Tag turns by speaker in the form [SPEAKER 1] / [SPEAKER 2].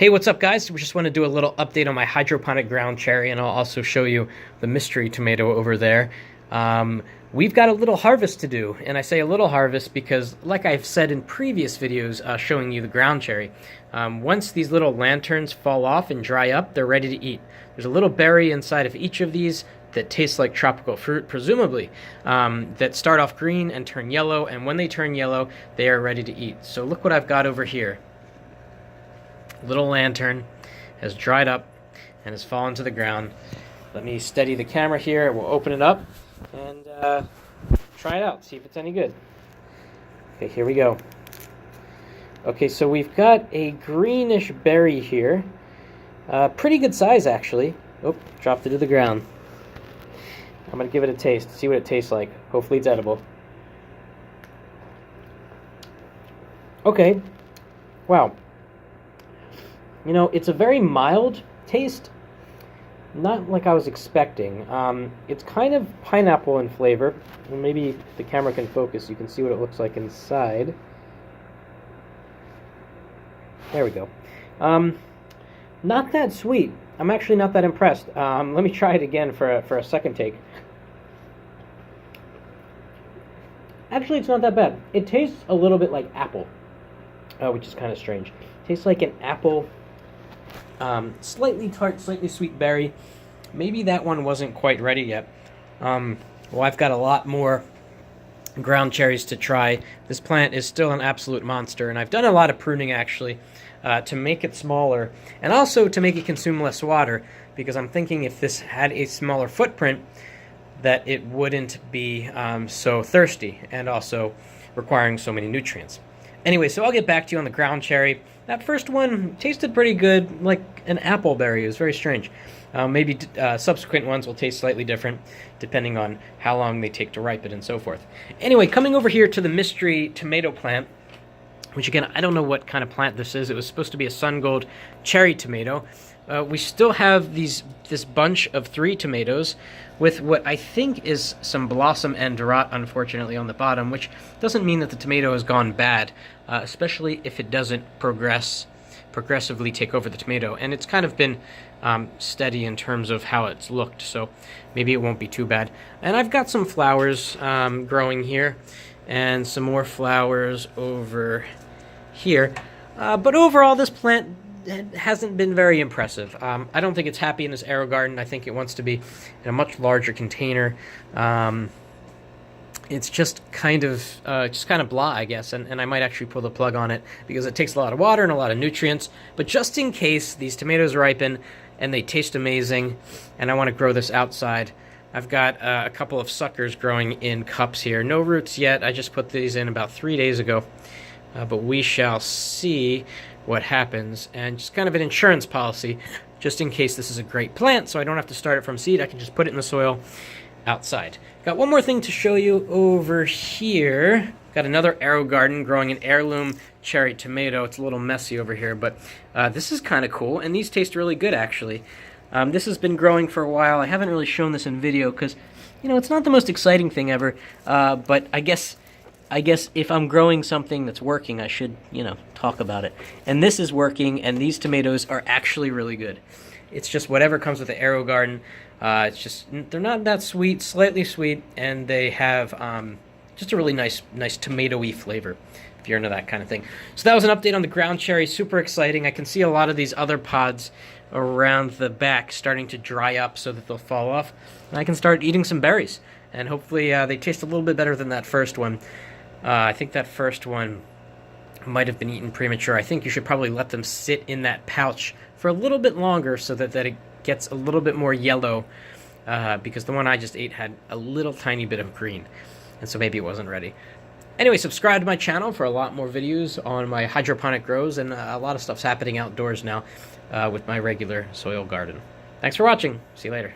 [SPEAKER 1] Hey, what's up, guys? We just want to do a little update on my hydroponic ground cherry, and I'll also show you the mystery tomato over there. We've got a little harvest to do, and I say a little harvest because, like I've said in previous videos showing you the ground cherry, once these little lanterns fall off and dry up, they're ready to eat. There's a little berry inside of each of these that tastes like tropical fruit, presumably, that start off green and turn yellow, and when they turn yellow, they are ready to eat. So look what I've got over here. Little lantern has dried up and has fallen to the ground. Let me steady the camera here. We'll open it up and try it out, see if it's any good. Okay, here we go. Okay, so we've got a greenish berry here. Pretty good size, actually. Oh, dropped it to the ground. I'm going to give it a taste, see what it tastes like. Hopefully it's edible. Okay. Wow. You know, it's a very mild taste, not like I was expecting. It's kind of pineapple in flavor. And maybe if the camera can focus, you can see what it looks like inside. There we go. Not that sweet. I'm actually not that impressed. Let me try it again for a second take. Actually, it's not that bad. It tastes a little bit like apple, which is kind of strange. It tastes like an apple. Slightly tart, slightly sweet berry. Maybe that one wasn't quite ready yet. Well, I've got a lot more ground cherries to try. This plant is still an absolute monster, and I've done a lot of pruning, actually, to make it smaller, and also to make it consume less water, because I'm thinking if this had a smaller footprint, that it wouldn't be so thirsty, and also requiring so many nutrients. Anyway, so I'll get back to you on the ground cherry. That first one tasted pretty good, like an apple berry. It was very strange. Maybe subsequent ones will taste slightly different, depending on how long they take to ripen and so forth. Anyway, coming over here to the mystery tomato plant, which again, I don't know what kind of plant this is. It was supposed to be a sun gold cherry tomato. We still have this bunch of 3 tomatoes with what I think is some blossom and rot, unfortunately, on the bottom, which doesn't mean that the tomato has gone bad, especially if it doesn't progressively take over the tomato. And it's kind of been steady in terms of how it's looked, so maybe it won't be too bad. And I've got some flowers growing here, and some more flowers over here. But overall, this plant hasn't been very impressive. I don't think it's happy in this arrow garden. I think it wants to be in a much larger container. It's just kind of blah, I guess, and I might actually pull the plug on it because it takes a lot of water and a lot of nutrients. But just in case these tomatoes ripen and they taste amazing, and I want to grow this outside, I've got a couple of suckers growing in cups here. No roots yet. I just put these in about 3 days ago, but we shall see what happens. And just kind of an insurance policy, just in case this is a great plant, so I don't have to start it from seed. I can just put it in the soil outside. Got one more thing to show you over here. Got another arrow garden growing an heirloom cherry tomato. It's a little messy over here, but this is kind of cool, and these taste really good, actually. This has been growing for a while. I haven't really shown this in video because, you know, it's not the most exciting thing ever, but I guess if I'm growing something that's working, I should, you know, talk about it. And this is working, and these tomatoes are actually really good. It's just whatever comes with the arrow garden. It's just, they're not that sweet, slightly sweet, and they have just a really nice tomato-y flavor, if you're into that kind of thing. So that was an update on the ground cherry. Super exciting. I can see a lot of these other pods around the back starting to dry up so that they'll fall off, and I can start eating some berries. And hopefully they taste a little bit better than that first one. I think that first one might have been eaten premature. I think you should probably let them sit in that pouch for a little bit longer so that it gets a little bit more yellow, because the one I just ate had a little tiny bit of green, and so maybe it wasn't ready. Anyway, subscribe to my channel for a lot more videos on my hydroponic grows, and a lot of stuff's happening outdoors now with my regular soil garden. Thanks for watching. See you later.